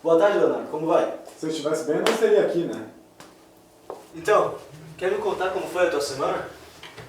Boa tarde, Leonardo. Como vai? Se eu estivesse bem, eu não estaria aqui, né? Então, quer me contar como foi a tua semana?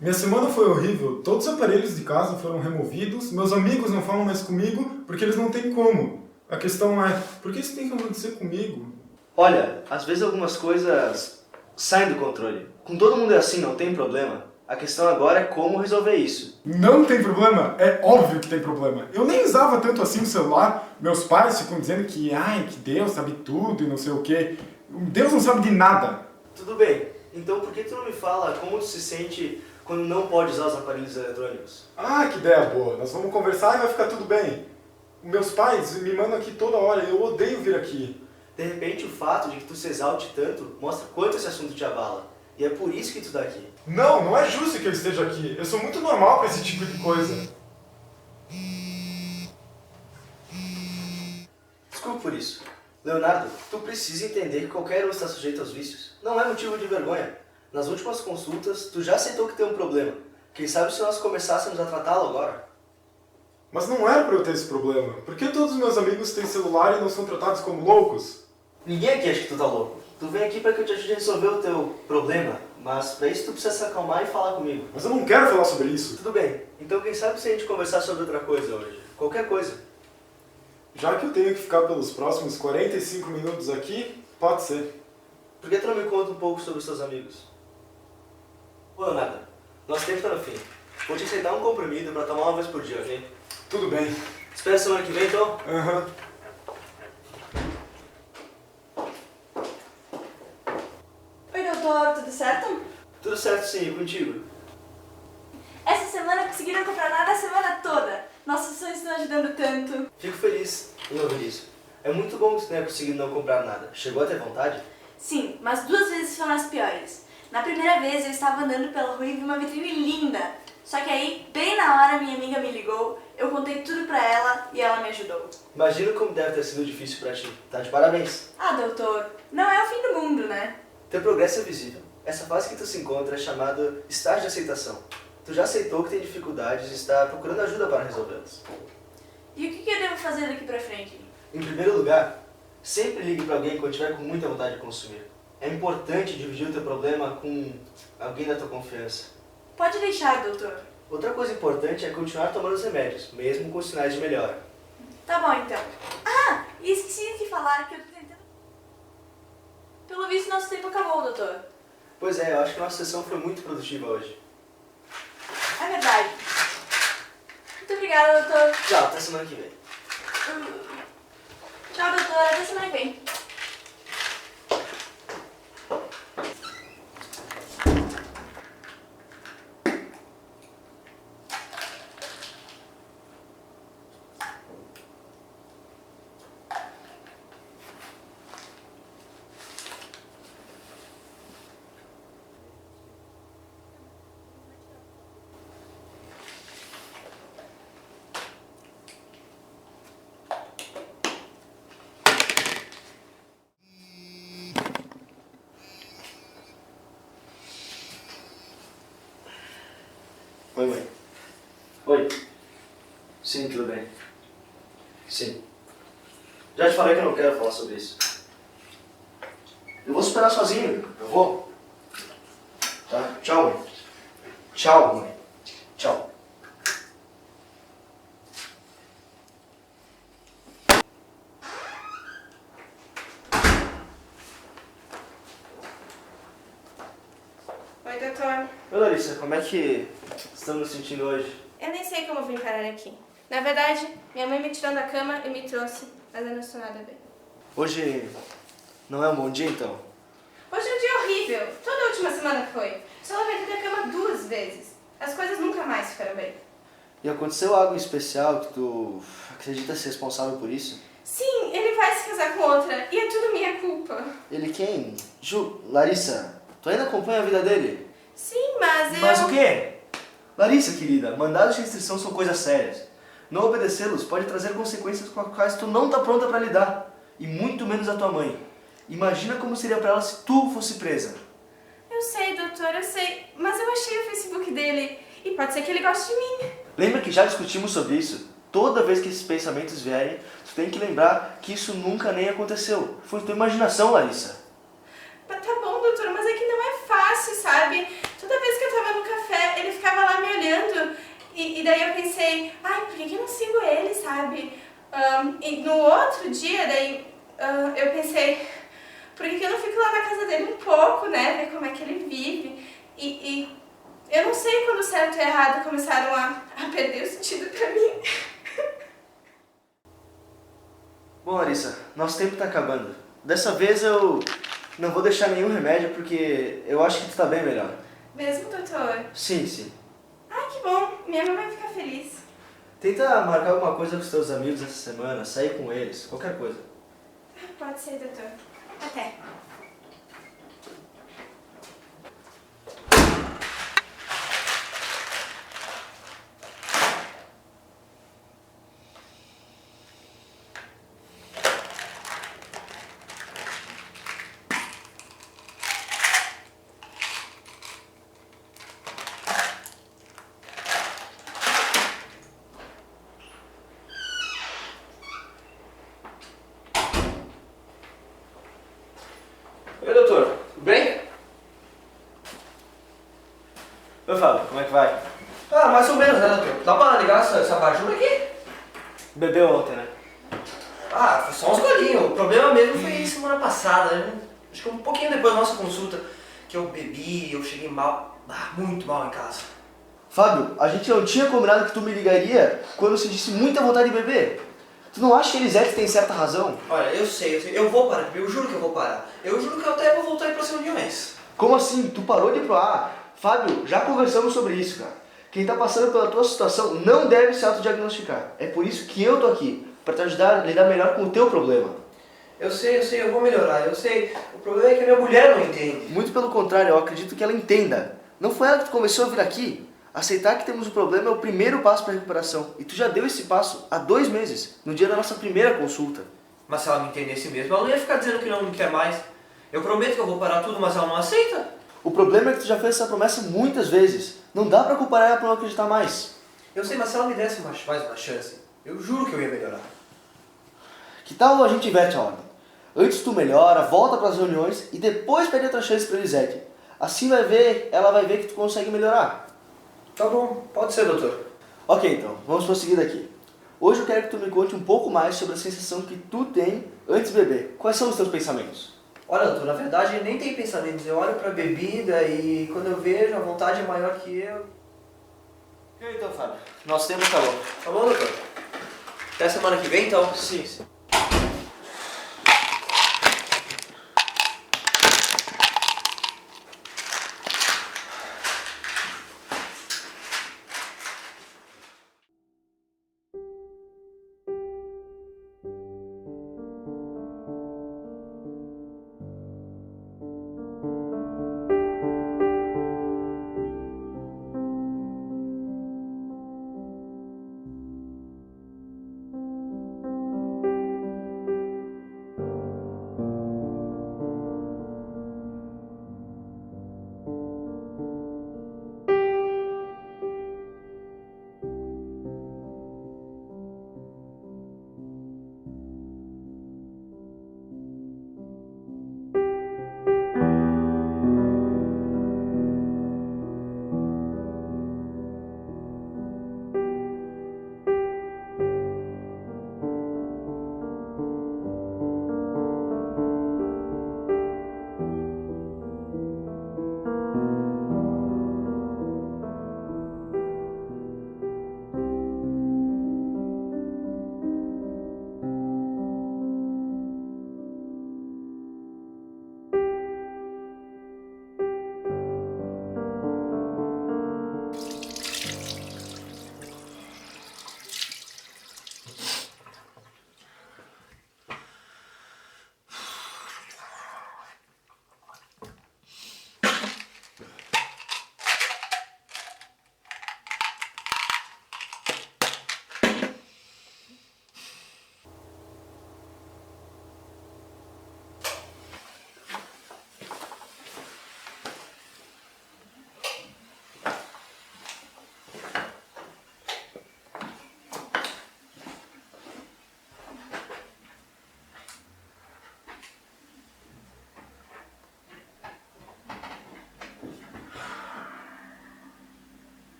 Minha semana foi horrível. Todos os aparelhos de casa foram removidos. Meus amigos não falam mais comigo porque eles não têm como. A questão é, por que isso tem que acontecer comigo? Olha, às vezes algumas coisas saem do controle. Com todo mundo é assim, não tem problema. A questão agora é como resolver isso. Não tem problema? É óbvio que tem problema. Eu nem usava tanto assim o celular. Meus pais ficam dizendo que Deus sabe tudo e não sei o quê. Deus não sabe de nada. Tudo bem. Então por que tu não me fala como tu se sente quando não pode usar os aparelhos eletrônicos? Que ideia boa. Nós vamos conversar e vai ficar tudo bem. Meus pais me mandam aqui toda hora. Eu odeio vir aqui. De repente o fato de que tu se exalte tanto mostra quanto esse assunto te abala. E é por isso que tu tá aqui. Não é justo que eu esteja aqui. Eu sou muito normal para esse tipo de coisa. Desculpa por isso. Leonardo, tu precisa entender que qualquer um está sujeito aos vícios. Não é motivo de vergonha. Nas últimas consultas, tu já aceitou que tem um problema. Quem sabe se nós começássemos a tratá-lo agora? Mas não era para eu ter esse problema. Por que todos os meus amigos têm celular e não são tratados como loucos? Ninguém aqui acha que tu tá louco. Tu vem aqui para que eu te ajude a resolver o teu problema, mas para isso tu precisa se acalmar e falar comigo. Mas eu não quero falar sobre isso. Tudo bem. Então quem sabe se a gente conversar sobre outra coisa hoje? Qualquer coisa. Já que eu tenho que ficar pelos próximos 45 minutos aqui, pode ser. Por que tu não me conta um pouco sobre os teus amigos? Ô, Leonardo, nosso tempo tá no fim. Vou te aceitar um comprimido para tomar uma vez por dia, ok? Tudo bem. Espera semana que vem, então? Aham. Oi, doutor, tudo certo? Tudo certo sim, e contigo? Essa semana conseguiram comprar nada a semana toda. Nossas ações estão ajudando tanto. Fico feliz em ouvir isso. É muito bom que você tenha conseguido não comprar nada. Chegou a ter vontade? Sim, mas 2 vezes foram as piores. Na primeira vez eu estava andando pela rua e vi uma vitrine linda. Só que aí, bem na hora, minha amiga me ligou, eu contei tudo pra ela e ela me ajudou. Imagino como deve ter sido difícil pra ti. Tá de parabéns. Doutor, não é o fim do mundo, né? Teu progresso é visível. Essa fase que tu se encontra é chamada estágio de aceitação. Tu já aceitou que tem dificuldades e está procurando ajuda para resolvê-las. E o que eu devo fazer daqui pra frente? Em primeiro lugar, sempre ligue para alguém quando estiver com muita vontade de consumir. É importante dividir o teu problema com alguém da tua confiança. Pode deixar, doutor. Outra coisa importante é continuar tomando os remédios, mesmo com sinais de melhora. Tá bom, então. E esqueci de falar que eu tô tentando... Pelo visto, nosso tempo acabou, doutor. Pois é, eu acho que a nossa sessão foi muito produtiva hoje. É verdade. Muito obrigada, doutor. Tchau, até semana que vem. Tchau, doutor. Até semana que vem. Oi, mãe. Oi. Sim, tudo bem. Sim. Já te falei que eu não quero falar sobre isso. Eu vou superar sozinho. Eu vou. Tá? Tchau, mãe. Tchau, mãe. Tchau. Oi, doutor. Oi, Larissa. Como é que estamos nos sentindo hoje? Eu nem sei como eu vim parar aqui. Na verdade, minha mãe me tirou da cama e me trouxe, mas eu não estou nada bem. Hoje não é um bom dia, então? Hoje é um dia horrível. Toda a última semana foi. Só levantei da cama 2 vezes. As coisas nunca mais ficaram bem. E aconteceu algo especial que tu acredita ser responsável por isso? Sim, ele vai se casar com outra e é tudo minha culpa. Ele quem? Larissa, tu ainda acompanha a vida dele? Sim, mas eu... Mas o quê? Larissa, querida, mandados de restrição são coisas sérias. Não obedecê-los pode trazer consequências com as quais tu não tá pronta para lidar. E muito menos a tua mãe. Imagina como seria para ela se tu fosse presa. Eu sei, doutor, eu sei. Mas eu achei o Facebook dele e pode ser que ele goste de mim. Lembra que já discutimos sobre isso? Toda vez que esses pensamentos vierem, tu tem que lembrar que isso nunca nem aconteceu. Foi tua imaginação, Larissa. Tá bom, doutor, mas é que não é fácil, sabe? Toda vez que eu tava no café, ele ficava lá me olhando. E daí eu pensei, ai, por que eu não sigo ele, sabe? E no outro dia, daí eu pensei, por que eu não fico lá na casa dele um pouco, né? Ver como é que ele vive. E eu não sei quando o certo e o errado começaram a perder o sentido pra mim. Bom, Larissa, nosso tempo tá acabando. Dessa vez eu não vou deixar nenhum remédio porque eu acho que tu tá bem melhor. Mesmo, doutor? Sim, sim. Ai, que bom. Minha mãe vai ficar feliz. Tenta marcar alguma coisa com os teus amigos essa semana, sair com eles, qualquer coisa. Pode ser, doutor. Até. Oi, doutor. Tudo bem? Oi, Fábio, como é que vai? Ah, mais ou menos, né, doutor? Dá pra ligar essa abajur aqui? Bebeu ontem, né? Ah, foi só uns golinhos. O problema mesmo foi semana passada, né? Acho que um pouquinho depois da nossa consulta, que eu bebi, eu cheguei mal, muito mal em casa. Fábio, a gente não tinha combinado que tu me ligaria quando você disse muita vontade de beber. Tu não acha que Elisete tem certa razão? Olha, eu sei, eu vou parar, eu juro que eu vou parar. Eu juro que eu até vou voltar aí para as reuniões. Como assim? Tu parou de ir pro ar? Fábio, já conversamos sobre isso, cara. Quem tá passando pela tua situação não deve se autodiagnosticar. É por isso que eu tô aqui, para te ajudar a lidar melhor com o teu problema. Eu sei, eu vou melhorar, eu sei. O problema é que a minha mulher não entende. Muito pelo contrário, eu acredito que ela entenda. Não foi ela que tu começou a vir aqui? Aceitar que temos um problema é o primeiro passo para a recuperação. E tu já deu esse passo há 2 meses, no dia da nossa primeira consulta. Mas se ela me entendesse mesmo, ela não ia ficar dizendo que não me quer mais. Eu prometo que eu vou parar tudo, mas ela não aceita. O problema é que tu já fez essa promessa muitas vezes. Não dá pra culpar ela por não acreditar mais. Eu sei, mas se ela me desse mais uma chance, eu juro que eu ia melhorar. Que tal a gente inverte a ordem? Antes tu melhora, volta pras reuniões e depois pede outra chance pra Elisete. Assim ela vai ver que tu consegue melhorar. Tá bom, pode ser, doutor. Ok, então, vamos prosseguir daqui. Hoje eu quero que tu me conte um pouco mais sobre a sensação que tu tem antes de beber. Quais são os teus pensamentos? Olha, doutor, na verdade nem tem pensamentos. Eu olho pra bebida e quando eu vejo a vontade é maior que eu. E aí, então, Fábio? Nosso tempo acabou. Tá bom, doutor? Até semana que vem, então? Sim, sim.